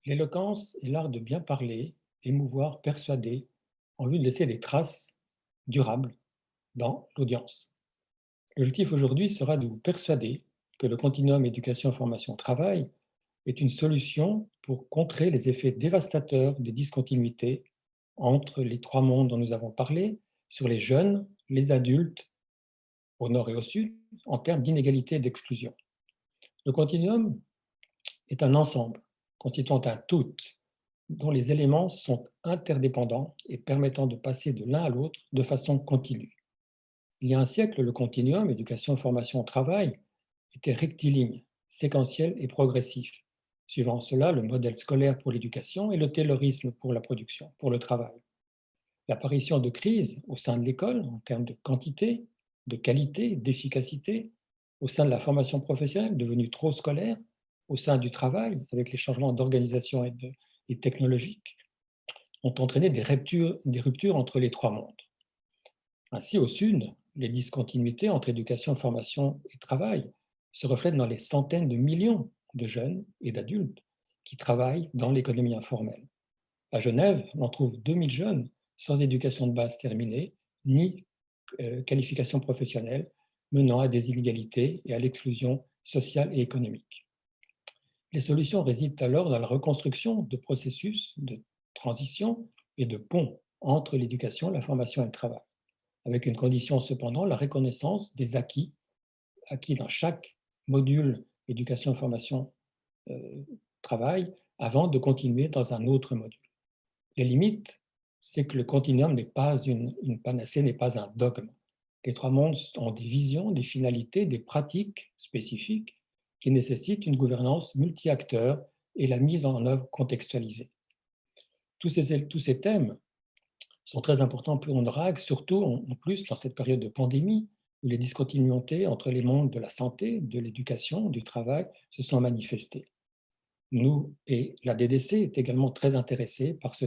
L'éloquence est l'art de bien parler, émouvoir, persuader, en vue de laisser des traces durables dans l'audience. L'objectif aujourd'hui sera de vous persuader que le continuum éducation-formation-travail est une solution pour contrer les effets dévastateurs des discontinuités entre les trois mondes dont nous avons parlé, sur les jeunes, les adultes, au nord et au sud, en termes d'inégalité et d'exclusion. Le continuum est un ensemble constituant un tout dont les éléments sont interdépendants et permettant de passer de l'un à l'autre de façon continue. Il y a un siècle, le continuum éducation-formation-travail était rectiligne, séquentiel et progressif, suivant cela le modèle scolaire pour l'éducation et le taylorisme pour la production, pour le travail. L'apparition de crises au sein de l'école en termes de quantité, de qualité, d'efficacité, au sein de la formation professionnelle devenue trop scolaire, au sein du travail avec les changements d'organisation et technologiques, ont entraîné des ruptures entre les trois mondes. Ainsi, au Sud, les discontinuités entre éducation, formation et travail se reflètent dans les centaines de millions de jeunes et d'adultes qui travaillent dans l'économie informelle. À Genève, on trouve 2000 jeunes sans éducation de base terminée, ni qualification professionnelle, menant à des inégalités et à l'exclusion sociale et économique. Les solutions résident alors dans la reconstruction de processus de transition et de pont entre l'éducation, la formation et le travail, avec une condition cependant, la reconnaissance des acquis dans chaque module éducation, formation, travail, avant de continuer dans un autre module. Les limites, c'est que le continuum n'est pas une panacée, n'est pas un dogme. Les trois mondes ont des visions, des finalités, des pratiques spécifiques qui nécessitent une gouvernance multi-acteurs et la mise en œuvre contextualisée. Tous ces thèmes sont très importants pour une RAG, surtout en plus dans cette période de pandémie où les discontinuités entre les mondes de la santé, de l'éducation, du travail se sont manifestées. Nous et la DDC est également très intéressés par ce